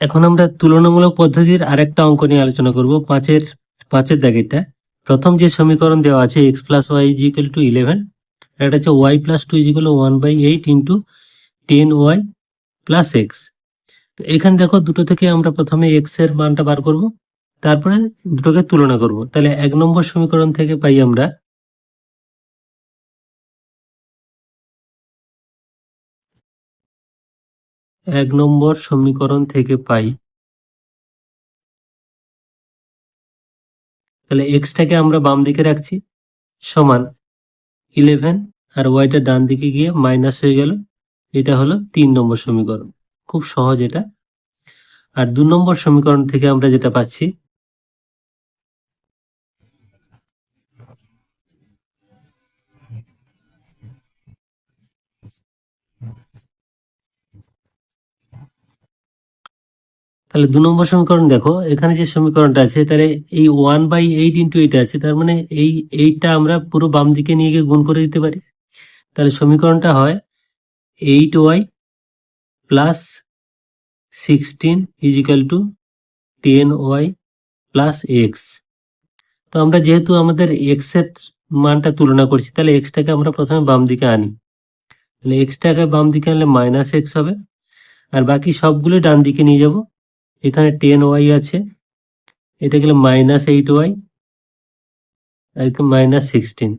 এখন আমরা তুলনামূলক পদ্ধতির আরেকটা অঙ্ক নিয়ে আলোচনা করব। পাঁচের দাগেরটা। প্রথম যে সমীকরণ দেওয়া আছে x plus y is equal to 11, এটা হচ্ছে y plus two is equal 1/8 into 10y plus x. তো এখানে দেখো দুটো থেকে আমরা প্রথমে এক্স এর মানটা বার করব, তারপরে দুটোকে তুলনা করব। তাহলে 1 নম্বর সমীকরণ থেকে পাই আমরা তাহলে এক্সটাকে আমরা বাম দিকে রাখছি সমান 11, আর ওয়াইটা ডান দিকে গিয়ে মাইনাস হয়ে গেল। এটা হলো 3 নম্বর সমীকরণ, খুব সহজ এটা। আর 2 নম্বর সমীকরণ থেকে আমরা যেটা পাচ্ছি তাহলে 2 নম্বর সমীকরণ দেখো, এখানে যে সমীকরণটা আছে তাহলে এই 1/8 ইন্টু এটা আছে, তার মানে এই 8টা আমরা পুরো বাম দিকে নিয়ে গিয়ে গুণ করে দিতে পারি। তাহলে সমীকরণটা হয় 8y plus 16 is equal to 10y plus x. তো আমরা যেহেতু আমাদের এক্স এর মানটা তুলনা করছি, তাহলে এক্সটাকে আমরা প্রথমে বাম দিকে আনি। তাহলে এক্সটাকে বাম দিকে আনলে মাইনাস এক্স হবে, আর বাকি সবগুলো ডান দিকে নিয়ে যাব। এখানে 10y আছে, এটা গেলে মাইনাস 8y, আর মাইনাস 16।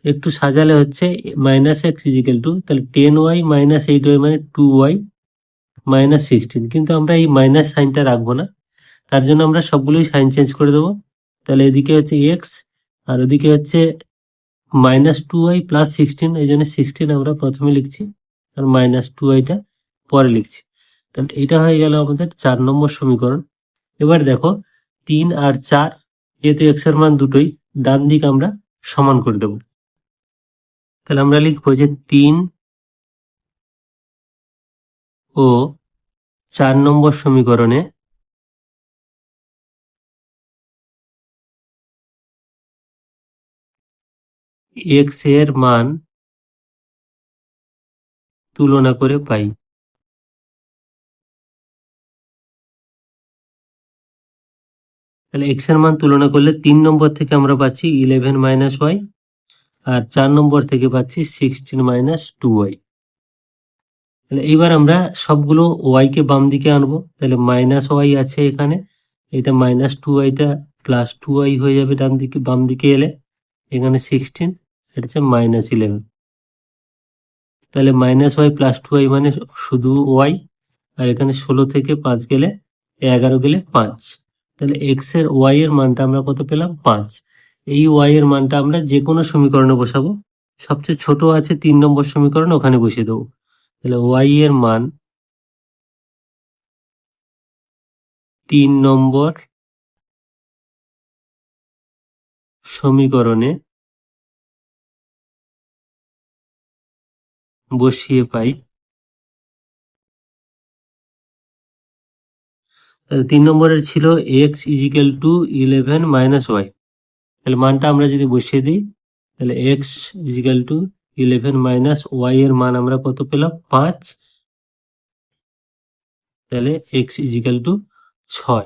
একটু সাজালে হচ্ছে মাইনাস এক্স ইজিক্যাল টু, তাহলে 10y মাইনাস 8y মানে 2y মাইনাস 16। কিন্তু আমরা এই মাইনাস সাইনটা রাখবো না, তার জন্য আমরা সবগুলোই সাইন চেঞ্জ করে দেবো। তাহলে এদিকে হচ্ছে এক্স, আর ওদিকে হচ্ছে মাইনাস 2y প্লাস 16, এই জন্য 16 আমরা প্রথমে লিখছি আর মাইনাস 2yটা পরে লিখছি। তাহলে এটা হয়ে গেল আমাদের 4 নম্বর সমীকরণ। এবার দেখো 3 আর 4, যেহেতু এক্স এর মান দুটোই, ডান দিক আমরা সমান করে দেব। তাহলে আমরা লিখবো যে 3 ও 4 নম্বর সমীকরণে এক্স এর মান তুলনা করে পাই। তাহলে এক্স এর মান তুলনা করলে 3 নম্বর থেকে আমরা পাচ্ছি 11 মাইনাস ওয়াই, আর 4 নম্বর থেকে পাচ্ছি 16 মাইনাস 2y। তাহলে এইবার আমরা সবগুলো ওয়াই কে বাম দিকে আনবো। তাহলে মাইনাস ওয়াই আছে এখানে, এটা মাইনাস 2yটা প্লাস 2y হয়ে যাবে ডান দিকে, বাম দিকে এলে এখানে 16, এটা হচ্ছে মাইনাস 11। তাহলে মাইনাস ওয়াই প্লাস 2y মানে শুধু ওয়াই, আর এখানে 16 থেকে 5 গেলে 11 গেলে 5। তাহলে এক্স এর ওয়াই এর মানটা আমরা কত পেলাম? 5। এই ওয়াই এর মানটা আমরা যে কোনো সমীকরণে বসাবো, সবচেয়ে ছোট আছে 3 নম্বর সমীকরণ, ওখানে বসিয়ে দেবো। তাহলে ওয়াই এর মান 3 নম্বর সমীকরণে বসিয়ে পাই। তাহলে 3 নম্বরের ছিল x is equal to 11 minus y. তাহলে মানটা আমরা যদি বসিয়ে দিই, তাহলে x is equal to 11 minus y এর মান আমরা কত পেলাম? 5। তাহলে এক্স ইজিক্যাল টু 6।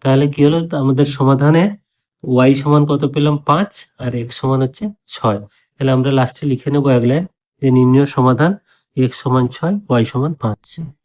তাহলে কি হলো? আমাদের সমাধানে ওয়াই সমান কত পেলাম? 5, আর এক্স সমান হচ্ছে 6। তাহলে আমরা লাস্টে লিখে নেবো এক লাইন যে নির্ণয় সমাধান এক্স সমান 6, ওয়াই সমান 5।